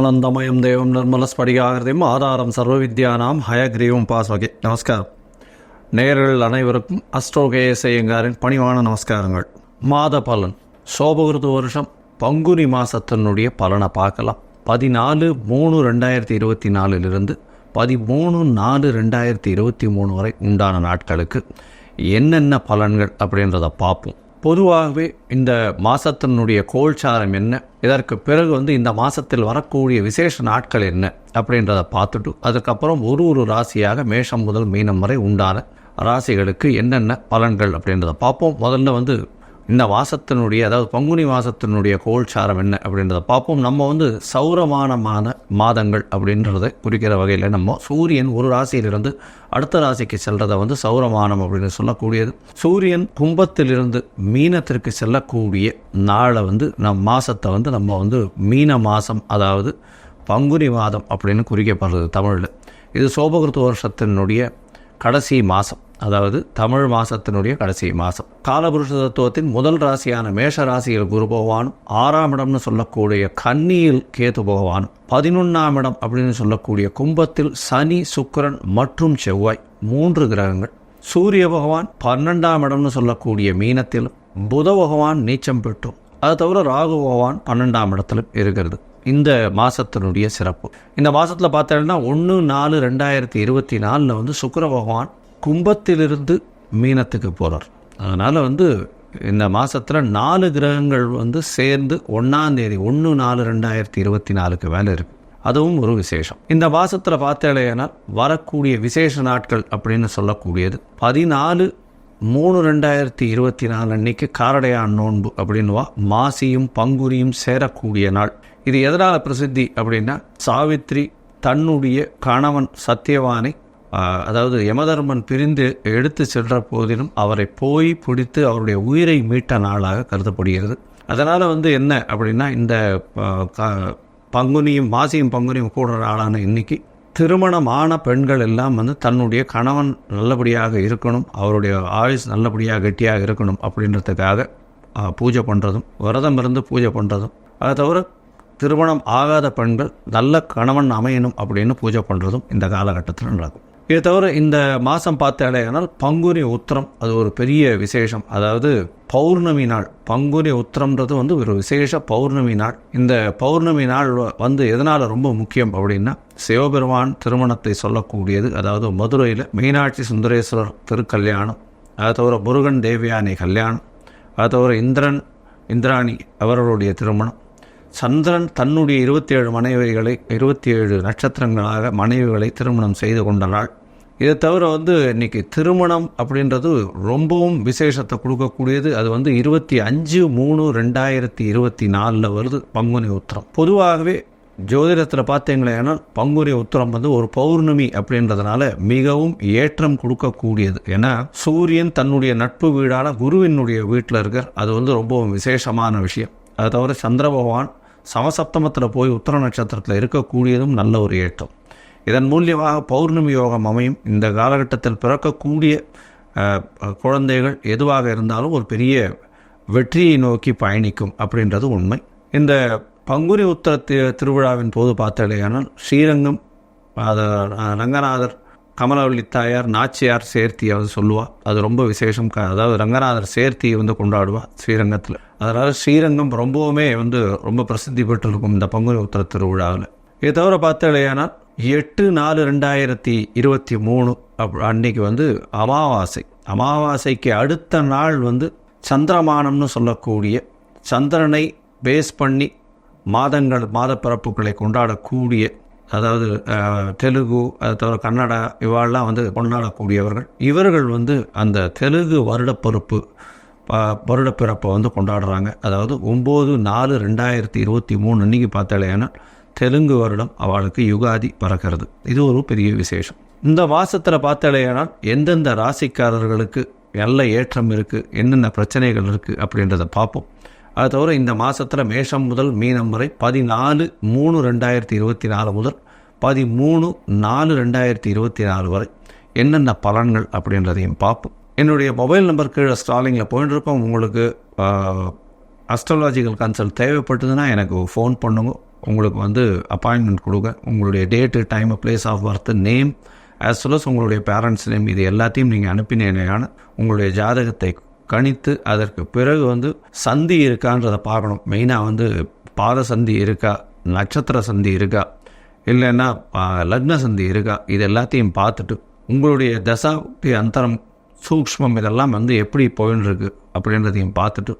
ஞானானந்தமயம் தேவம் நிர்மலஸ்படிகாகிருதியும் ஆதாரம் சர்வவித்யானாம் ஹயக்ரீவம் பாஸ்வகே. நமஸ்காரம். நேயர்கள் அனைவருக்கும் அஸ்ட்ரோகேஎஸ்ஐயங்காரின் பணிவான நமஸ்காரங்கள். மாத பலன் சோபகிருது வருஷம் பங்குனி மாதத்தினுடைய பலனை பார்க்கலாம். 14/3/2024 13/4/2023 வரை உண்டான நாட்களுக்கு என்னென்ன பலன்கள் அப்படின்றத பார்ப்போம். பொதுவாகவே இந்த மாதத்தினுடைய கோல்சாரம் என்ன, இதற்கு பிறகு இந்த மாதத்தில் வரக்கூடிய விசேஷ நாட்கள் என்ன அப்படின்றத பார்த்துட்டு அதுக்கப்புறம் ஒரு ராசியாக மேஷம் முதல் மீனம் வரை உண்டான ராசிகளுக்கு என்னென்ன பலன்கள் அப்படின்றத பார்ப்போம். முதல்ல இந்த மாதத்தினுடைய அதாவது பங்குனி மாதத்தினுடைய கோல்சாரம் என்ன அப்படின்றத பார்ப்போம். நம்ம சௌரமானமான மாதங்கள் அப்படின்றத குறிக்கிற வகையில் நம்ம சூரியன் ஒரு ராசியிலிருந்து அடுத்த ராசிக்கு செல்றதை சௌரமானம் அப்படின்னு சொல்லக்கூடியது. சூரியன் கும்பத்திலிருந்து மீனத்திற்கு செல்லக்கூடிய நாளை மாதத்தை நம்ம மீன மாதம் அதாவது பங்குனி மாதம் அப்படின்னு குறிக்கப்படுறது தமிழில். இது சோபகிருத்து வருஷத்தினுடைய கடைசி மாதம், அதாவது தமிழ் மாதத்தினுடைய கடைசி மாதம். காலபுருஷ தத்துவத்தின் முதல் ராசியான மேஷ ராசியில் குரு பகவானும் 6ஆம் இடம்னு சொல்லக்கூடிய கன்னியில் கேது பகவானும் 11ஆம் இடம் அப்படின்னு சொல்லக்கூடிய கும்பத்தில் சனி, சுக்கிரன் மற்றும் செவ்வாய் 3 கிரகங்கள். சூரிய பகவான் 12ஆம் இடம்னு சொல்லக்கூடிய மீனத்திலும், புத பகவான் நீச்சம் பெற்றும், அது தவிர ராகு பகவான் 12ஆம் இடத்திலும் இருக்கிறது. இந்த மாதத்தினுடைய சிறப்பு, இந்த மாதத்தில் பார்த்தோம்னா 1/4/2024 சுக்கிர பகவான் கும்பத்திலிருந்து மீனத்துக்கு போகிறார். அதனால் இந்த மாதத்தில் 4 கிரகங்கள் சேர்ந்து 1ஆம் தேதி 1/4/2024 மேலே இருக்குது. அதுவும் ஒரு விசேஷம். இந்த மாதத்தில் பார்த்தேனால் வரக்கூடிய விசேஷ நாட்கள் அப்படின்னு சொல்லக்கூடியது 14/3/2024 அன்னைக்கு காரடையான் நோன்பு அப்படின்வா மாசியும் பங்குனியும் சேரக்கூடிய நாள். இது எதனால் பிரசித்தி அப்படின்னா, சாவித்ரி தன்னுடைய கணவன் சத்தியவானை அதாவது யமதர்மன் பிரிந்து எடுத்து சென்ற போதிலும் அவரை போய் பிடித்து அவருடைய உயிரை மீட்ட நாளாக கருதப்படுகிறது. அதனால் என்ன அப்படின்னா, இந்த பங்குனியும் மாசியும் பங்குனியும் கூட நாளான இன்னைக்கு திருமணமான பெண்கள் எல்லாம் தன்னுடைய கணவன் நல்லபடியாக இருக்கணும், அவருடைய ஆயுஸ் நல்லபடியாக கெட்டியாக இருக்கணும் அப்படின்றதுக்காக பூஜை பண்ணுறதும், விரதம் இருந்து பூஜை பண்ணுறதும், அதை தவிர திருமணம் ஆகாத பெண்கள் நல்ல கணவன் அமையணும் அப்படின்னு பூஜை பண்ணுறதும் இந்த காலகட்டத்தில் நடக்கும். இதை தவிர இந்த மாதம் பார்த்தாலேனால் பங்குனி உத்திரம் அது ஒரு பெரிய விசேஷம். அதாவது பௌர்ணமி நாள். பங்குனி உத்திரம்ன்றது ஒரு விசேஷ பௌர்ணமி நாள். இந்த பௌர்ணமி நாள் எதனால் ரொம்ப முக்கியம் அப்படின்னா, சிவபெருமான் திருமணத்தை சொல்லக்கூடியது. அதாவது மதுரையில் மீனாட்சி சுந்தரேஸ்வரர் திருக்கல்யாணம், அதை தவிர முருகன் தேவயானி கல்யாணம், அதை தவிர இந்திராணி அவர்களுடைய திருமணம், சந்திரன் தன்னுடைய 27 மனைவிகளை 27 நட்சத்திரங்களாக மனைவிகளை திருமணம் செய்து கொண்ட நாள். இதை தவிர இன்னைக்கு திருமணம் அப்படின்றது ரொம்பவும் விசேஷத்தை கொடுக்கக்கூடியது. அது 25/3/2024 வருது பங்குனி உத்திரம். பொதுவாகவே ஜோதிடத்தில் பார்த்தீங்களேன்னா பங்குனி உத்திரம் ஒரு பௌர்ணமி அப்படின்றதுனால மிகவும் ஏற்றம் கொடுக்கக்கூடியது. ஏன்னா சூரியன் தன்னுடைய நட்பு வீடான குருவினுடைய வீட்டில் இருக்கார். அது ரொம்பவும் விசேஷமான விஷயம். அது தவிர சந்திர பகவான் சமசப்தமத்தில் போய் உத்திர நட்சத்திரத்தில் இருக்கக்கூடியதும் நல்ல ஒரு ஏற்றம். இதன் மூலியமாக பௌர்ணமி யோகம் அமையும். இந்த காலகட்டத்தில் பிறக்கக்கூடிய குழந்தைகள் எதுவாக இருந்தாலும் ஒரு பெரிய வெற்றியை நோக்கி பயணிக்கும் அப்படின்றது உண்மை. இந்த பங்குனி உத்திர திருவிழாவின் போது பார்த்தாலேயானால் ஸ்ரீரங்கம் ரங்கநாதர், கமலவள்ளி தாயார், நாச்சியார் சேர்த்தி சொல்லுவாள். அது ரொம்ப விசேஷம். அதாவது ரங்கநாதர் சேர்த்தி கொண்டாடுவாள் ஸ்ரீரங்கத்தில். அதனால் ஸ்ரீரங்கம் ரொம்பவுமே ரொம்ப பிரசித்தி பெற்றிருக்கும் இந்த பங்குனி உத்திர திருவிழாவில். இதை தவிர பார்த்தாலேயானால் 8/4/2023 அன்னைக்கு அமாவாசை. அமாவாசைக்கு அடுத்த நாள் சந்திரமானம்னு சொல்லக்கூடிய சந்திரனை பேஸ் பண்ணி மாத பிறப்புகளை கொண்டாடக்கூடிய, அதாவது தெலுங்கு, அது தவிர கன்னடா இவாளெலாம் கொண்டாடக்கூடியவர்கள். இவர்கள் அந்த தெலுங்கு வருடப்பிறப்பை கொண்டாடுறாங்க. அதாவது 9/4/2023 அன்றைக்கி பார்த்தாலேனா தெலுங்கு வருடம் அவளுக்கு யுகாதி பறக்கிறது. இது ஒரு பெரிய விசேஷம். இந்த மாதத்தில் பார்த்தாலேனால் எந்தெந்த ராசிக்காரர்களுக்கு நல்ல ஏற்றம் இருக்குது, என்னென்ன பிரச்சனைகள் இருக்குது அப்படின்றத பார்ப்போம். அது தவிர இந்த மாதத்தில் மேஷம் முதல் மீனம் வரை 14/3/2024 முதல் 13/4/2024 வரை என்னென்ன பலன்கள் அப்படின்றதையும் பார்ப்போம். என்னுடைய மொபைல் நம்பர் கீழே ஸ்டாலிங்கில் போயிட்டு இருக்கோம். உங்களுக்கு அஸ்ட்ராலஜிக்கல் கன்சல்ட் தேவைப்பட்டதுன்னா எனக்கு ஃபோன் பண்ணுங்க. உங்களுக்கு வந்து அப்பாயின்மெண்ட் கொடுங்க. உங்களுடைய date, time, place of birth, name as well as உங்களுடைய பேரண்ட்ஸ் நேம், இது எல்லாத்தையும் நீங்கள் அனுப்பினேயான உங்களுடைய ஜாதகத்தை கணித்து அதற்கு பிறகு வந்து சந்தி இருக்கான்றதை பார்க்கணும். மெயினாக வந்து பாத சந்தி இருக்கா, நட்சத்திர சந்தி இருக்கா, இல்லைன்னா லக்ன சந்தி இருக்கா, இது எல்லாத்தையும் பார்த்துட்டு உங்களுடைய தசாப்தி அந்தரம் சூக்ஷ்மம் இதெல்லாம் வந்து எப்படி போயின்னு இருக்கு அப்படின்றதையும் பார்த்துட்டு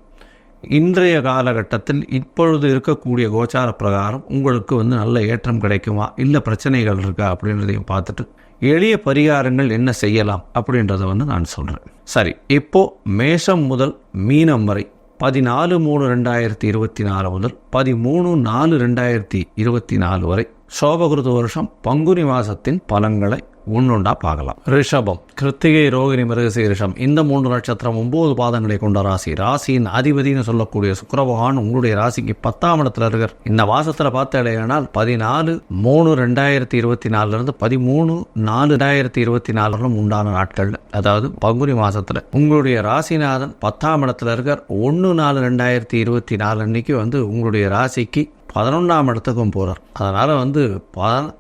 இன்றைய காலகட்டத்தில் இப்பொழுது இருக்கக்கூடிய கோச்சார பிரகாரம் உங்களுக்கு வந்து நல்ல ஏற்றம் கிடைக்குமா, இல்லை பிரச்சனைகள் இருக்கா அப்படின்றதையும் பார்த்துட்டு எளிய பரிகாரங்கள் என்ன செய்யலாம் அப்படின்றத வந்து நான் சொல்கிறேன். சரி, இப்போது மேஷம் முதல் மீனம் வரை 14/3/2024 முதல் 13/4/2024 வரை சோபகிருத வருஷம் பங்குனி மாதத்தின் பலன்களை ஒன்றுண்டா பார்க்கலாம். ரிஷபம், கிருத்திகை, ரோகிணி, மிருகசீரிஷம் இந்த 3 நட்சத்திரம் 9 பாதங்களை கொண்ட ராசி. ராசியின் அதிபதினு சொல்லக்கூடிய சுக்கிர பகவான் உங்களுடைய ராசிக்கு 10ஆம் இடத்துல இருக்கார். இந்த மாசத்துல பார்த்தாலேனால் 14/3/2024 13/4/2024 உண்டான நாட்கள், அதாவது பங்குனி மாசத்துல உங்களுடைய ராசிநாதன் 10ஆம் இடத்துல இருக்கார். 1/4/2024 அன்னைக்கு வந்து உங்களுடைய ராசிக்கு 11ஆம் இடத்துக்கும் போகிறார். அதனால் வந்து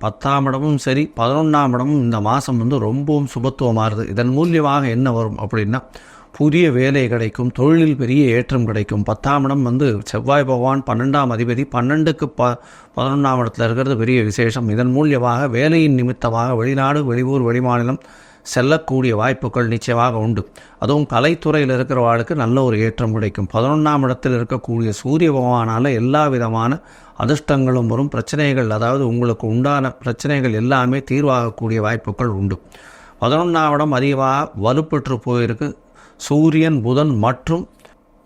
10ஆம் இடமும் சரி 11ஆம் இடமும் இந்த மாதம் வந்து ரொம்பவும் சுபத்துவமாகுது. இதன் மூலியமாக என்ன வரும் அப்படின்னா, புதிய வேலை கிடைக்கும், தொழிலில் பெரிய ஏற்றம் கிடைக்கும். 10ஆம் இடம் வந்து செவ்வாய் பகவான் 12ஆம் அதிபதி, 12க்கு 11ஆம் இடத்துல இருக்கிறது பெரிய விசேஷம். இதன் மூலியமாக வேலையின் நிமித்தமாக வெளிநாடு, வெளியூர், வெளிமாநிலம் செல்லக்கூடிய வாய்ப்புகள் நிச்சயமாக உண்டு. அதுவும் கலைத்துறையில் இருக்கிறவாளுக்கு நல்ல ஒரு ஏற்றம் கிடைக்கும். 11ஆம் இடத்தில் இருக்கக்கூடிய சூரிய பகவானால் எல்லா விதமான அதிர்ஷ்டங்களும் வரும். பிரச்சனைகள், அதாவது உங்களுக்கு உண்டான பிரச்சனைகள் எல்லாமே தீர்வாகக்கூடிய வாய்ப்புகள் உண்டு. 11ஆம் இடம் அதிகமாக வலுப்பெற்று போயிருக்கு. சூரியன், புதன் மற்றும்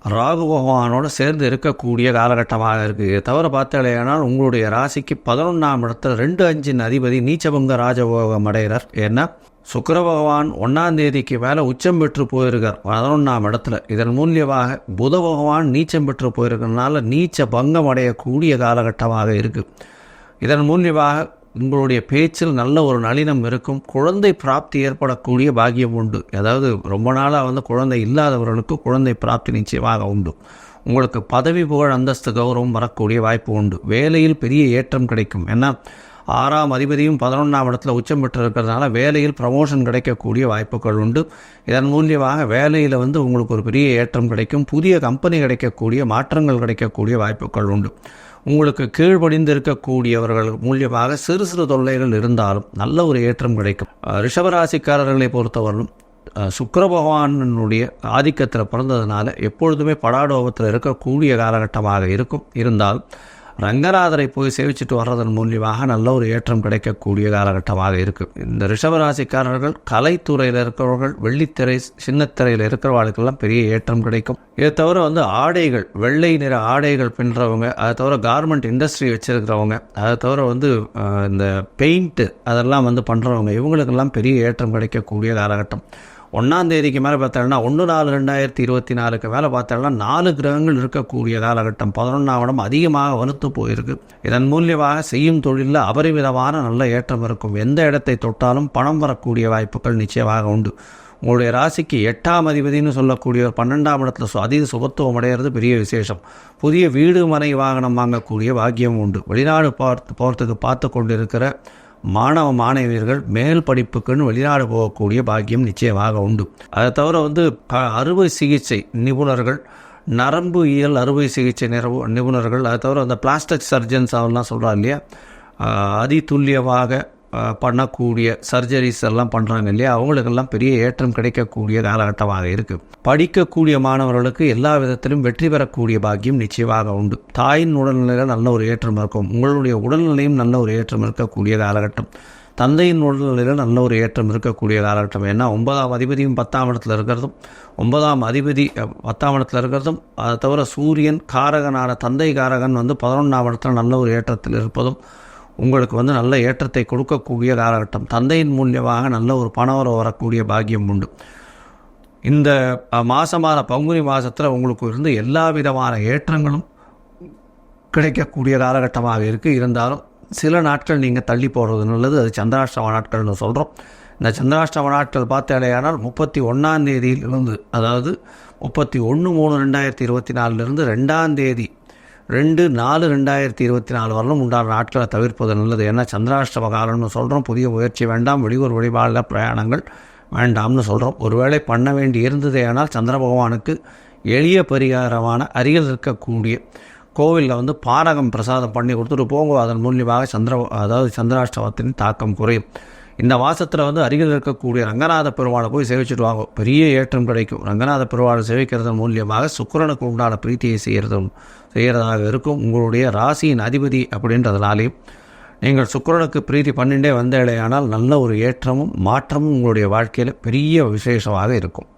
ராகு பகவானோடு சேர்ந்து இருக்கக்கூடிய காலகட்டமாக இருக்குது. இதை தவிர பார்த்தாலேனால் உங்களுடைய ராசிக்கு 11ஆம் இடத்துல 2/5 அதிபதி நீச்சபங்க ராஜபோகம் அடைகிறார். ஏன்னா சுக்கிர பகவான் 1ஆம் தேதிக்கு மேலே உச்சம் பெற்று போயிருக்கார் 11ஆம் இடத்துல. இதன் மூலியமாக புத பகவான் நீச்சம் பெற்று போயிருக்கிறதுனால நீச்ச பங்கம் அடையக்கூடிய காலகட்டமாக இருக்குது. இதன் மூலியமாக உங்களுடைய பேச்சில் நல்ல ஒரு நளினம் இருக்கும். குழந்தை பிராப்தி ஏற்படக்கூடிய பாக்கியம் உண்டு. அதாவது ரொம்ப நாளாக வந்து குழந்தை இல்லாதவர்களுக்கு குழந்தை பிராப்தி நிச்சயமாக உண்டு. உங்களுக்கு பதவி, புகழ், அந்தஸ்து, கௌரவம் வரக்கூடிய வாய்ப்பு உண்டு. வேலையில் பெரிய ஏற்றம் கிடைக்கும். ஏன்னா 6ஆம் அதிபதியும் 11ஆம் இடத்துல உச்சம் பெற்று இருக்கிறதுனால வேலையில் ப்ரமோஷன் கிடைக்கக்கூடிய வாய்ப்புகள் உண்டு. இதன் மூலியமாக வேலையில் வந்து உங்களுக்கு ஒரு பெரிய ஏற்றம் கிடைக்கும். புதிய கம்பெனி கிடைக்கக்கூடிய, மாற்றங்கள் கிடைக்கக்கூடிய வாய்ப்புகள் உண்டு. உங்களுக்கு கீழ்ப்படிந்து இருக்கக்கூடியவர்கள் மூலியமாக சிறு சிறு தொல்லைகள் இருந்தாலும் நல்ல ஒரு ஏற்றம் கிடைக்கும். ரிஷபராசிக்காரர்களை பொறுத்தவரையும் சுக்கிர பகவானுடைய ஆதிக்கத்தில் பிறந்ததுனால எப்பொழுதுமே படாடோபத்தில் இருக்கக்கூடிய காலகட்டமாக இருக்கும். இருந்தால் ரங்கநாதரை போய் சேவிச்சுட்டு வர்றதன் மூலியமாக நல்ல ஒரு ஏற்றம் கிடைக்கக்கூடிய காலகட்டமாக இருக்குது. இந்த ரிஷபராசிக்காரர்கள் கலைத்துறையில் இருக்கிறவர்கள், வெள்ளித்திரை, சின்னத்திரையில் இருக்கிறவர்களுக்கெல்லாம் பெரிய ஏற்றம் கிடைக்கும். இதை தவிர வந்து ஆடைகள், வெள்ளை நிற ஆடைகள் பின்னுறவங்க, அதை தவிர கார்மெண்ட் இண்டஸ்ட்ரி வச்சுருக்கிறவங்க, அதை தவிர வந்து இந்த பெயிண்ட்டு அதெல்லாம் வந்து பண்ணுறவங்க, இவங்களுக்கெல்லாம் பெரிய ஏற்றம் கிடைக்கக்கூடிய காலகட்டம். 1ஆம் தேதிக்கு மேலே பார்த்தோம்னா 1/4/2024 மேலே பார்த்தோம்னா 4 கிரகங்கள் இருக்கக்கூடிய காலகட்டம். 11ஆம் இடம் அதிகமாக வலுத்து போயிருக்கு. இதன் மூலியமாக செய்யும் தொழிலில் அபரிமிதமான நல்ல ஏற்றம் இருக்கும். எந்த இடத்தை தொட்டாலும் பணம் வரக்கூடிய வாய்ப்புகள் நிச்சயமாக உண்டு. உங்களுடைய ராசிக்கு 8ஆம் அதிபதினு சொல்லக்கூடிய 12ஆம் இடத்துல அதீத சுபத்துவம் அடைகிறது பெரிய விசேஷம். புதிய வீடு, மனை, வாகனம் வாங்கக்கூடிய பாக்கியம் உண்டு. வெளிநாடு போகிறதுக்கு பார்த்து கொண்டிருக்கிற மாணவ மாணவியர்கள் மேல் படிப்புக்குன்னு வெளிநாடு போகக்கூடிய பாக்கியம் நிச்சயமாக உண்டு. அதை தவிர வந்து அறுவை சிகிச்சை நிபுணர்கள், நரம்பு இயல் அறுவை சிகிச்சை நிபுணர்கள், அதை தவிர அந்த பிளாஸ்டிக் சர்ஜன்ஸ் அவெல்லாம் சொல்கிறாங்க இல்லையா, அதிதுல்லியமாக பண்ணக்கூடிய சர்ஜரிஸ் எல்லாம் பண்ணுறாங்க இல்லையா, அவங்களுக்கெல்லாம் பெரிய ஏற்றம் கிடைக்கக்கூடிய காலகட்டமாக இருக்குது. படிக்கக்கூடிய மாணவர்களுக்கு எல்லா விதத்திலும் வெற்றி பெறக்கூடிய பாக்கியம் நிச்சயமாக உண்டு. தாயின் உடல்நிலையில் நல்ல ஒரு ஏற்றம் இருக்கும். உங்களுடைய உடல்நிலையும் நல்ல ஒரு ஏற்றம் இருக்கக்கூடிய காலகட்டம். தந்தையின் உடல்நிலையில் நல்ல ஒரு ஏற்றம் இருக்கக்கூடிய காலகட்டம். ஏன்னா 9ஆம் அதிபதியும் 10ஆம் இடத்துல இருக்கிறதும், 9ஆம் அதிபதி 10ஆம் இடத்துல இருக்கிறதும், அதை தவிர சூரியன் காரகனான தந்தை காரகன் வந்து 11ஆம் இடத்துல நல்ல ஒரு ஏற்றத்தில் இருப்பதும் உங்களுக்கு வந்து நல்ல ஏற்றத்தை கொடுக்கக்கூடிய காலகட்டம். தந்தையின் மூலியமாக நல்ல ஒரு பணவரவு வரக்கூடிய பாக்கியம் உண்டு. இந்த மாதமான பங்குனி மாதத்தில் உங்களுக்கு இருந்து எல்லா விதமான ஏற்றங்களும் கிடைக்கக்கூடிய காலகட்டமாக இருக்குது. இருந்தாலும் சில நாட்கள் நீங்கள் தள்ளி போடுறது நல்லது. அது சந்திராஷ்டம நாட்கள்னு சொல்கிறோம். இந்த சந்திராஷ்டம நாட்கள் பார்த்தாலேயானால் 31ஆம் தேதியிலிருந்து, அதாவது 31/3/2024 2ஆம் தேதி 2/4/2024 வரலும் உண்டான நாட்களை தவிர்ப்பது நல்லது. ஏன்னா சந்திராஷ்டம காலம்னு சொல்கிறோம். புதிய முயற்சி வேண்டாம், வெளியூர் வழிபாடில் பிரயாணங்கள் வேண்டாம்னு சொல்கிறோம். ஒருவேளை பண்ண வேண்டி இருந்ததே ஆனால் சந்திர பகவானுக்கு எளிய பரிகாரமான அருகில் இருக்கக்கூடிய கோவிலில் பானகம் பிரசாதம் பண்ணி கொடுத்துட்டு போங்க. அதன் மூலியமாக சந்திராஷ்டமத்தின் தாக்கம் குறையும். இந்த மாதத்தில் அருகில் இருக்கக்கூடிய ரங்கநாத பெருமாளை போய் சேவிச்சுட்டு வாங்க, பெரிய ஏற்றம் கிடைக்கும். ரங்கநாத பெருமாளை சேவிக்கிறது மூலியமாக சுக்கிரனுக்கு உண்டான பிரீத்தியை செய்கிறதாக இருக்கும். உங்களுடைய ராசியின் அதிபதி அப்படின்றதுனாலேயும் நீங்கள் சுக்கிரனுக்கு பிரீத்தி பண்ணிட்டே வந்தேடையானால் நல்ல ஒரு ஏற்றமும் மாற்றமும் உங்களுடைய வாழ்க்கையில் பெரிய விசேஷமாக இருக்கும்.